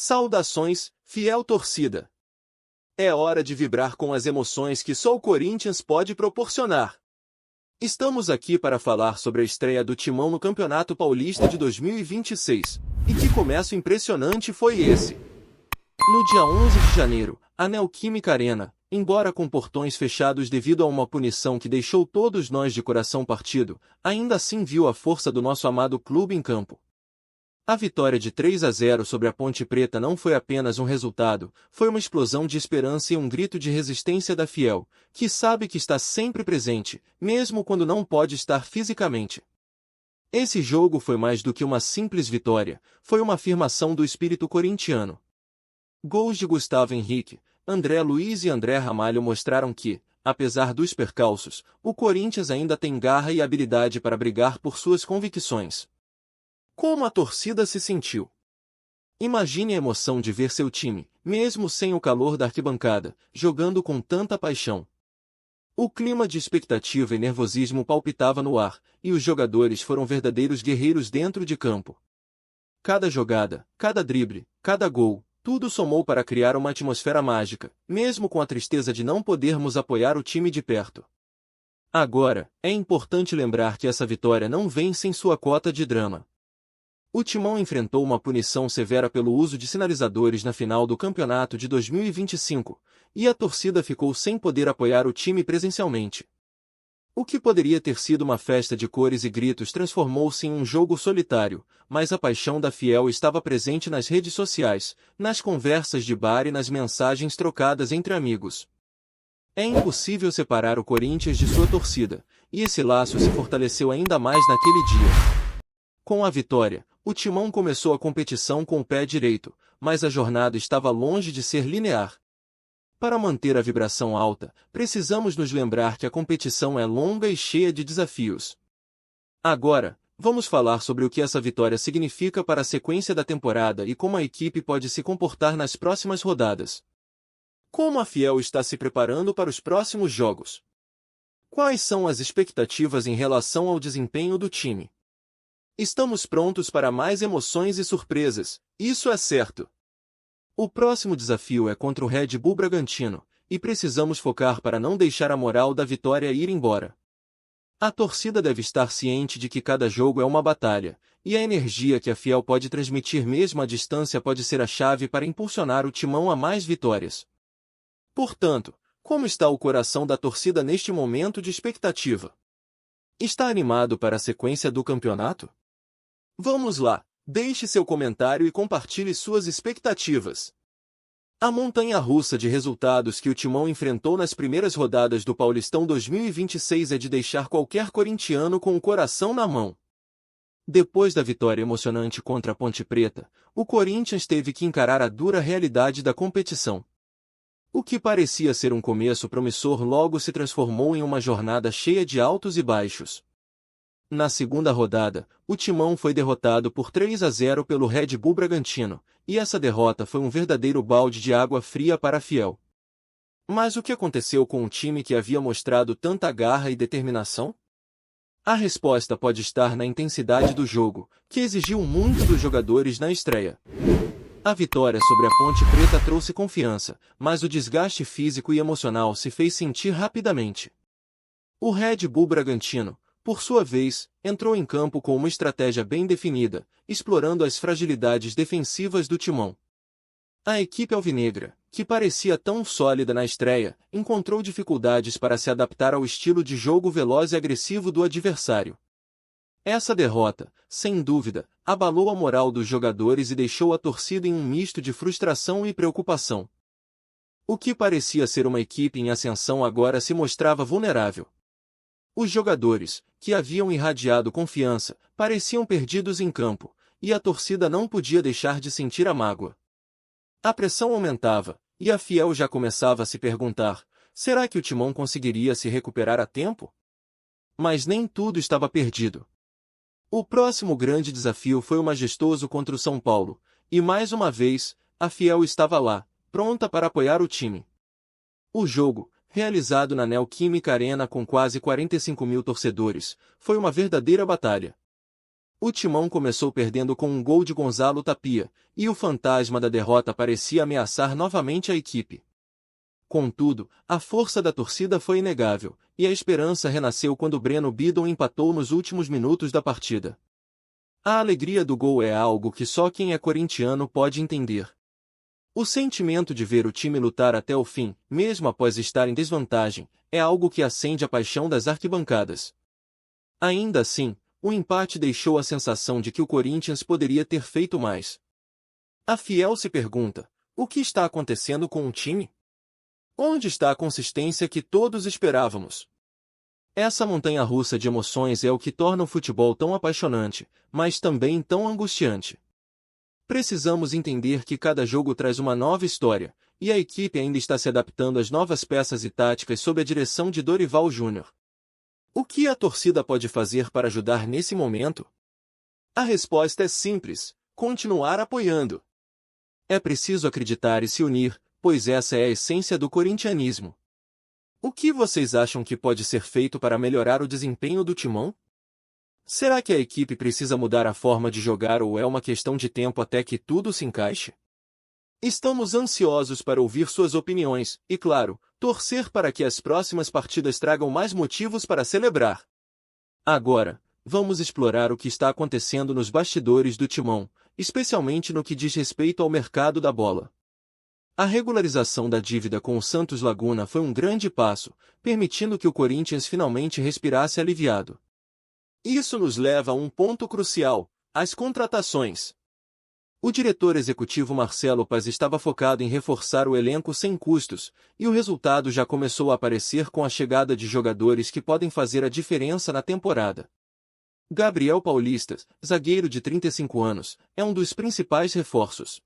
Saudações, fiel torcida! É hora de vibrar com as emoções que só o Corinthians pode proporcionar. Estamos aqui para falar sobre a estreia do Timão no Campeonato Paulista de 2026. E que começo impressionante foi esse! No dia 11 de janeiro, a Neoquímica Arena, embora com portões fechados devido a uma punição que deixou todos nós de coração partido, ainda assim viu a força do nosso amado clube em campo. A vitória de 3-0 sobre a Ponte Preta não foi apenas um resultado, foi uma explosão de esperança e um grito de resistência da Fiel, que sabe que está sempre presente, mesmo quando não pode estar fisicamente. Esse jogo foi mais do que uma simples vitória, foi uma afirmação do espírito corintiano. Gols de Gustavo Henrique, André Luiz e André Ramalho mostraram que, apesar dos percalços, o Corinthians ainda tem garra e habilidade para brigar por suas convicções. Como a torcida se sentiu? Imagine a emoção de ver seu time, mesmo sem o calor da arquibancada, jogando com tanta paixão. O clima de expectativa e nervosismo palpitava no ar, e os jogadores foram verdadeiros guerreiros dentro de campo. Cada jogada, cada drible, cada gol, tudo somou para criar uma atmosfera mágica, mesmo com a tristeza de não podermos apoiar o time de perto. Agora, é importante lembrar que essa vitória não vem sem sua cota de drama. O Timão enfrentou uma punição severa pelo uso de sinalizadores na final do campeonato de 2025, e a torcida ficou sem poder apoiar o time presencialmente. O que poderia ter sido uma festa de cores e gritos transformou-se em um jogo solitário, mas a paixão da Fiel estava presente nas redes sociais, nas conversas de bar e nas mensagens trocadas entre amigos. É impossível separar o Corinthians de sua torcida, e esse laço se fortaleceu ainda mais naquele dia. Com a vitória, o Timão começou a competição com o pé direito, mas a jornada estava longe de ser linear. Para manter a vibração alta, precisamos nos lembrar que a competição é longa e cheia de desafios. Agora, vamos falar sobre o que essa vitória significa para a sequência da temporada e como a equipe pode se comportar nas próximas rodadas. Como a Fiel está se preparando para os próximos jogos? Quais são as expectativas em relação ao desempenho do time? Estamos prontos para mais emoções e surpresas, isso é certo. O próximo desafio é contra o Red Bull Bragantino, e precisamos focar para não deixar a moral da vitória ir embora. A torcida deve estar ciente de que cada jogo é uma batalha, e a energia que a Fiel pode transmitir mesmo à distância pode ser a chave para impulsionar o Timão a mais vitórias. Portanto, como está o coração da torcida neste momento de expectativa? Está animado para a sequência do campeonato? Vamos lá, deixe seu comentário e compartilhe suas expectativas. A montanha-russa de resultados que o Timão enfrentou nas primeiras rodadas do Paulistão 2026 é de deixar qualquer corintiano com o coração na mão. Depois da vitória emocionante contra a Ponte Preta, o Corinthians teve que encarar a dura realidade da competição. O que parecia ser um começo promissor logo se transformou em uma jornada cheia de altos e baixos. Na segunda rodada, o Timão foi derrotado por 3-0 pelo Red Bull Bragantino, e essa derrota foi um verdadeiro balde de água fria para a Fiel. Mas o que aconteceu com um time que havia mostrado tanta garra e determinação? A resposta pode estar na intensidade do jogo, que exigiu muito dos jogadores na estreia. A vitória sobre a Ponte Preta trouxe confiança, mas o desgaste físico e emocional se fez sentir rapidamente. O Red Bull Bragantino, por sua vez, entrou em campo com uma estratégia bem definida, explorando as fragilidades defensivas do Timão. A equipe alvinegra, que parecia tão sólida na estreia, encontrou dificuldades para se adaptar ao estilo de jogo veloz e agressivo do adversário. Essa derrota, sem dúvida, abalou a moral dos jogadores e deixou a torcida em um misto de frustração e preocupação. O que parecia ser uma equipe em ascensão agora se mostrava vulnerável. Os jogadores, que haviam irradiado confiança, pareciam perdidos em campo, e a torcida não podia deixar de sentir a mágoa. A pressão aumentava, e a Fiel já começava a se perguntar, será que o Timão conseguiria se recuperar a tempo? Mas nem tudo estava perdido. O próximo grande desafio foi o majestoso contra o São Paulo, e mais uma vez, a Fiel estava lá, pronta para apoiar o time. O jogo, realizado na Neoquímica Arena com quase 45 mil torcedores, foi uma verdadeira batalha. O Timão começou perdendo com um gol de Gonzalo Tapia, e o fantasma da derrota parecia ameaçar novamente a equipe. Contudo, a força da torcida foi inegável, e a esperança renasceu quando Breno Bidon empatou nos últimos minutos da partida. A alegria do gol é algo que só quem é corintiano pode entender. O sentimento de ver o time lutar até o fim, mesmo após estar em desvantagem, é algo que acende a paixão das arquibancadas. Ainda assim, o empate deixou a sensação de que o Corinthians poderia ter feito mais. A Fiel se pergunta: o que está acontecendo com o time? Onde está a consistência que todos esperávamos? Essa montanha-russa de emoções é o que torna o futebol tão apaixonante, mas também tão angustiante. Precisamos entender que cada jogo traz uma nova história, e a equipe ainda está se adaptando às novas peças e táticas sob a direção de Dorival Júnior. O que a torcida pode fazer para ajudar nesse momento? A resposta é simples: continuar apoiando. É preciso acreditar e se unir, pois essa é a essência do corintianismo. O que vocês acham que pode ser feito para melhorar o desempenho do Timão? Será que a equipe precisa mudar a forma de jogar ou é uma questão de tempo até que tudo se encaixe? Estamos ansiosos para ouvir suas opiniões e, claro, torcer para que as próximas partidas tragam mais motivos para celebrar. Agora, vamos explorar o que está acontecendo nos bastidores do Timão, especialmente no que diz respeito ao mercado da bola. A regularização da dívida com o Santos Laguna foi um grande passo, permitindo que o Corinthians finalmente respirasse aliviado. Isso nos leva a um ponto crucial: as contratações. O diretor executivo Marcelo Paz estava focado em reforçar o elenco sem custos, e o resultado já começou a aparecer com a chegada de jogadores que podem fazer a diferença na temporada. Gabriel Paulista, zagueiro de 35 anos, é um dos principais reforços.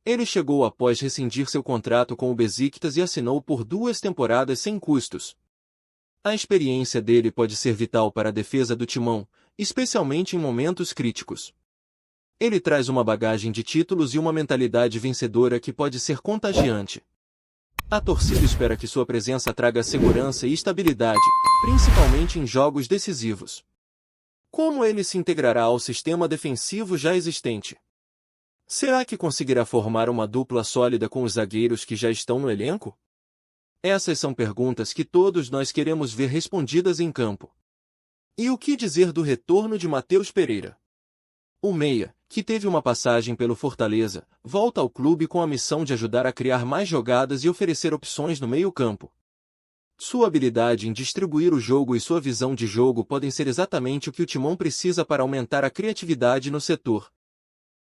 Ele chegou após rescindir seu contrato com o Besiktas e assinou por 2 temporadas sem custos. A experiência dele pode ser vital para a defesa do Timão, especialmente em momentos críticos. Ele traz uma bagagem de títulos e uma mentalidade vencedora que pode ser contagiante. A torcida espera que sua presença traga segurança e estabilidade, principalmente em jogos decisivos. Como ele se integrará ao sistema defensivo já existente? Será que conseguirá formar uma dupla sólida com os zagueiros que já estão no elenco? Essas são perguntas que todos nós queremos ver respondidas em campo. E o que dizer do retorno de Matheus Pereira? O meia, que teve uma passagem pelo Fortaleza, volta ao clube com a missão de ajudar a criar mais jogadas e oferecer opções no meio-campo. Sua habilidade em distribuir o jogo e sua visão de jogo podem ser exatamente o que o Timão precisa para aumentar a criatividade no setor.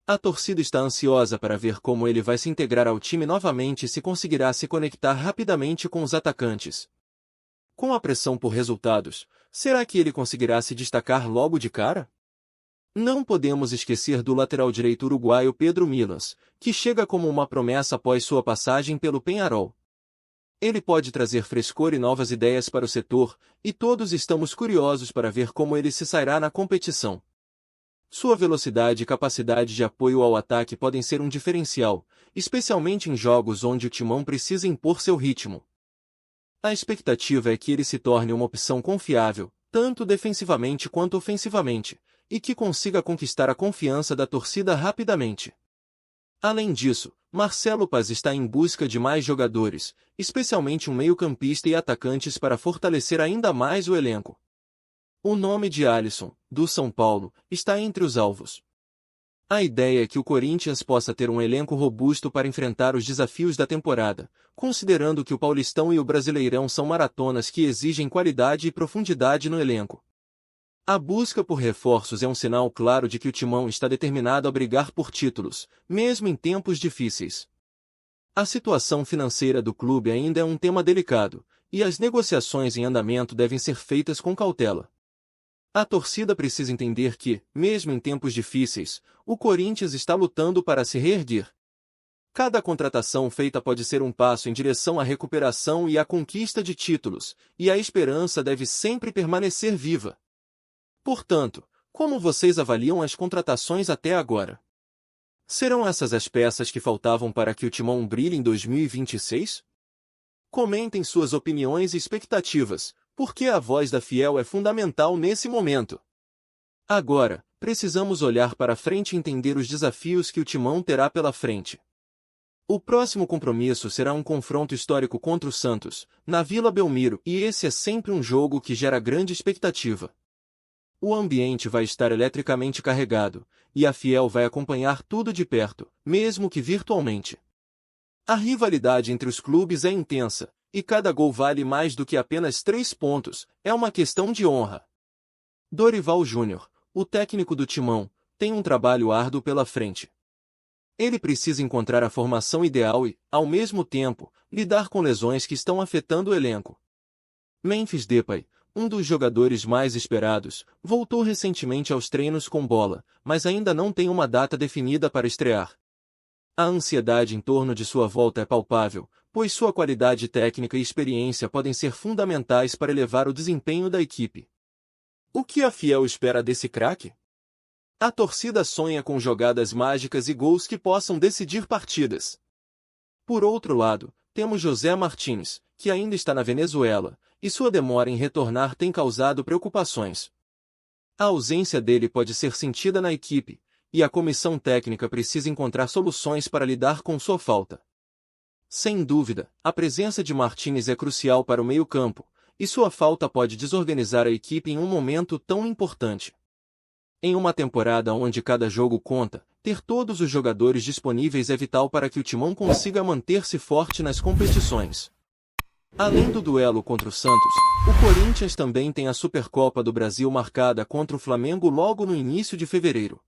A torcida está ansiosa para ver como ele vai se integrar ao time novamente e se conseguirá se conectar rapidamente com os atacantes. Com a pressão por resultados, será que ele conseguirá se destacar logo de cara? Não podemos esquecer do lateral direito uruguaio Pedro Milans, que chega como uma promessa após sua passagem pelo Peñarol. Ele pode trazer frescor e novas ideias para o setor, e todos estamos curiosos para ver como ele se sairá na competição. Sua velocidade e capacidade de apoio ao ataque podem ser um diferencial, especialmente em jogos onde o Timão precisa impor seu ritmo. A expectativa é que ele se torne uma opção confiável, tanto defensivamente quanto ofensivamente, e que consiga conquistar a confiança da torcida rapidamente. Além disso, Marcelo Paz está em busca de mais jogadores, especialmente um meio-campista e atacantes para fortalecer ainda mais o elenco. O nome de Alisson, do São Paulo, está entre os alvos. A ideia é que o Corinthians possa ter um elenco robusto para enfrentar os desafios da temporada, considerando que o Paulistão e o Brasileirão são maratonas que exigem qualidade e profundidade no elenco. A busca por reforços é um sinal claro de que o Timão está determinado a brigar por títulos, mesmo em tempos difíceis. A situação financeira do clube ainda é um tema delicado, e as negociações em andamento devem ser feitas com cautela. A torcida precisa entender que, mesmo em tempos difíceis, o Corinthians está lutando para se reerguer. Cada contratação feita pode ser um passo em direção à recuperação e à conquista de títulos, e a esperança deve sempre permanecer viva. Portanto, como vocês avaliam as contratações até agora? Serão essas as peças que faltavam para que o Timão brilhe em 2026? Comentem suas opiniões e expectativas, porque a voz da Fiel é fundamental nesse momento. Agora, precisamos olhar para frente e entender os desafios que o Timão terá pela frente. O próximo compromisso será um confronto histórico contra o Santos, na Vila Belmiro, e esse é sempre um jogo que gera grande expectativa. O ambiente vai estar eletricamente carregado, e a Fiel vai acompanhar tudo de perto, mesmo que virtualmente. A rivalidade entre os clubes é intensa, e cada gol vale mais do que apenas 3 pontos, é uma questão de honra. Dorival Júnior, o técnico do Timão, tem um trabalho árduo pela frente. Ele precisa encontrar a formação ideal e, ao mesmo tempo, lidar com lesões que estão afetando o elenco. Memphis Depay, um dos jogadores mais esperados, voltou recentemente aos treinos com bola, mas ainda não tem uma data definida para estrear. A ansiedade em torno de sua volta é palpável, pois sua qualidade técnica e experiência podem ser fundamentais para elevar o desempenho da equipe. O que a Fiel espera desse craque? A torcida sonha com jogadas mágicas e gols que possam decidir partidas. Por outro lado, temos José Martins, que ainda está na Venezuela, e sua demora em retornar tem causado preocupações. A ausência dele pode ser sentida na equipe, e a comissão técnica precisa encontrar soluções para lidar com sua falta. Sem dúvida, a presença de Martins é crucial para o meio-campo, e sua falta pode desorganizar a equipe em um momento tão importante. Em uma temporada onde cada jogo conta, ter todos os jogadores disponíveis é vital para que o Timão consiga manter-se forte nas competições. Além do duelo contra o Santos, o Corinthians também tem a Supercopa do Brasil marcada contra o Flamengo logo no início de fevereiro.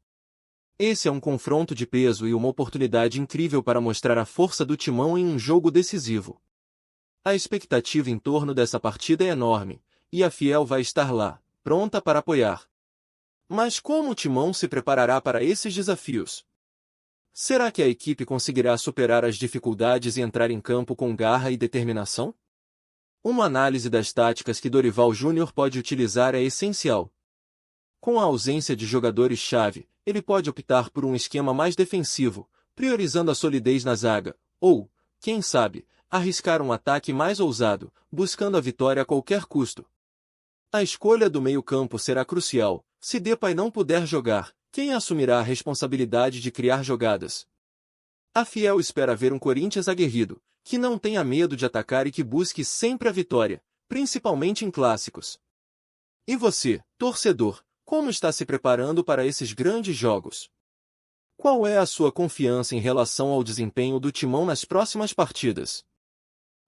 Esse é um confronto de peso e uma oportunidade incrível para mostrar a força do Timão em um jogo decisivo. A expectativa em torno dessa partida é enorme, e a Fiel vai estar lá, pronta para apoiar. Mas como o Timão se preparará para esses desafios? Será que a equipe conseguirá superar as dificuldades e entrar em campo com garra e determinação? Uma análise das táticas que Dorival Júnior pode utilizar é essencial. Com a ausência de jogadores-chave, ele pode optar por um esquema mais defensivo, priorizando a solidez na zaga, ou, quem sabe, arriscar um ataque mais ousado, buscando a vitória a qualquer custo. A escolha do meio-campo será crucial. Se Depay não puder jogar, quem assumirá a responsabilidade de criar jogadas? A Fiel espera ver um Corinthians aguerrido, que não tenha medo de atacar e que busque sempre a vitória, principalmente em clássicos. E você, torcedor, como está se preparando para esses grandes jogos? Qual é a sua confiança em relação ao desempenho do Timão nas próximas partidas?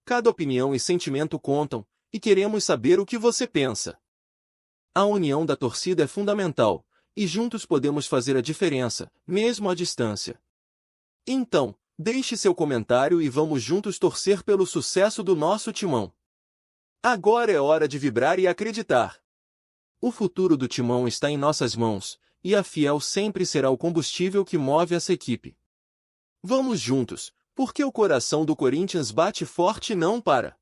Cada opinião e sentimento contam, e queremos saber o que você pensa. A união da torcida é fundamental, e juntos podemos fazer a diferença, mesmo à distância. Então, deixe seu comentário e vamos juntos torcer pelo sucesso do nosso Timão. Agora é hora de vibrar e acreditar. O futuro do Timão está em nossas mãos, e a Fiel sempre será o combustível que move essa equipe. Vamos juntos, porque o coração do Corinthians bate forte e não para.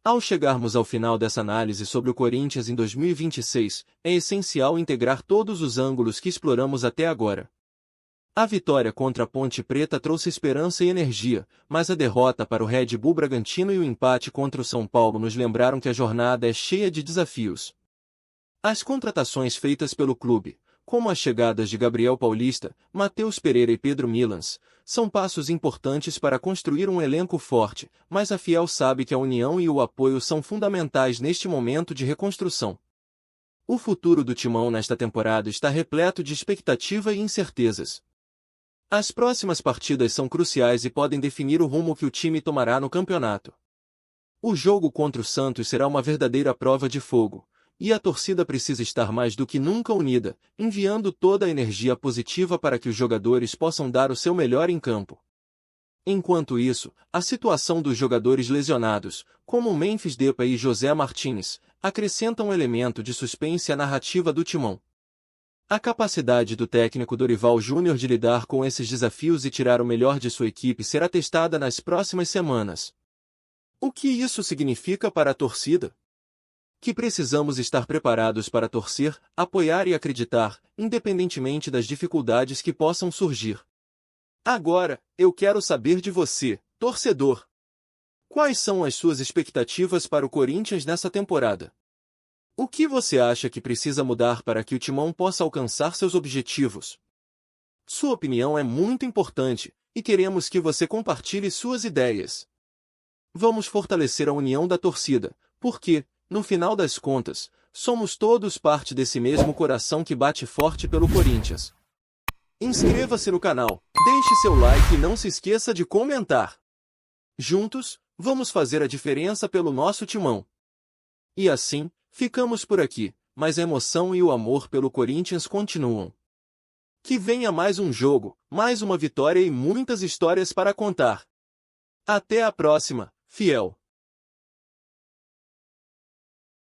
Ao chegarmos ao final dessa análise sobre o Corinthians em 2026, é essencial integrar todos os ângulos que exploramos até agora. A vitória contra a Ponte Preta trouxe esperança e energia, mas a derrota para o Red Bull Bragantino e o empate contra o São Paulo nos lembraram que a jornada é cheia de desafios. As contratações feitas pelo clube, como as chegadas de Gabriel Paulista, Matheus Pereira e Pedro Milans, são passos importantes para construir um elenco forte, mas a Fiel sabe que a união e o apoio são fundamentais neste momento de reconstrução. O futuro do Timão nesta temporada está repleto de expectativa e incertezas. As próximas partidas são cruciais e podem definir o rumo que o time tomará no campeonato. O jogo contra o Santos será uma verdadeira prova de fogo, e a torcida precisa estar mais do que nunca unida, enviando toda a energia positiva para que os jogadores possam dar o seu melhor em campo. Enquanto isso, a situação dos jogadores lesionados, como Memphis Depay e José Martins, acrescenta um elemento de suspense à narrativa do Timão. A capacidade do técnico Dorival Júnior de lidar com esses desafios e tirar o melhor de sua equipe será testada nas próximas semanas. O que isso significa para a torcida? Que precisamos estar preparados para torcer, apoiar e acreditar, independentemente das dificuldades que possam surgir. Agora, eu quero saber de você, torcedor. Quais são as suas expectativas para o Corinthians nessa temporada? O que você acha que precisa mudar para que o Timão possa alcançar seus objetivos? Sua opinião é muito importante, e queremos que você compartilhe suas ideias. Vamos fortalecer a união da torcida, porque, no final das contas, somos todos parte desse mesmo coração que bate forte pelo Corinthians. Inscreva-se no canal, deixe seu like e não se esqueça de comentar. Juntos, vamos fazer a diferença pelo nosso Timão. E assim, ficamos por aqui, mas a emoção e o amor pelo Corinthians continuam. Que venha mais um jogo, mais uma vitória e muitas histórias para contar. Até a próxima, fiel!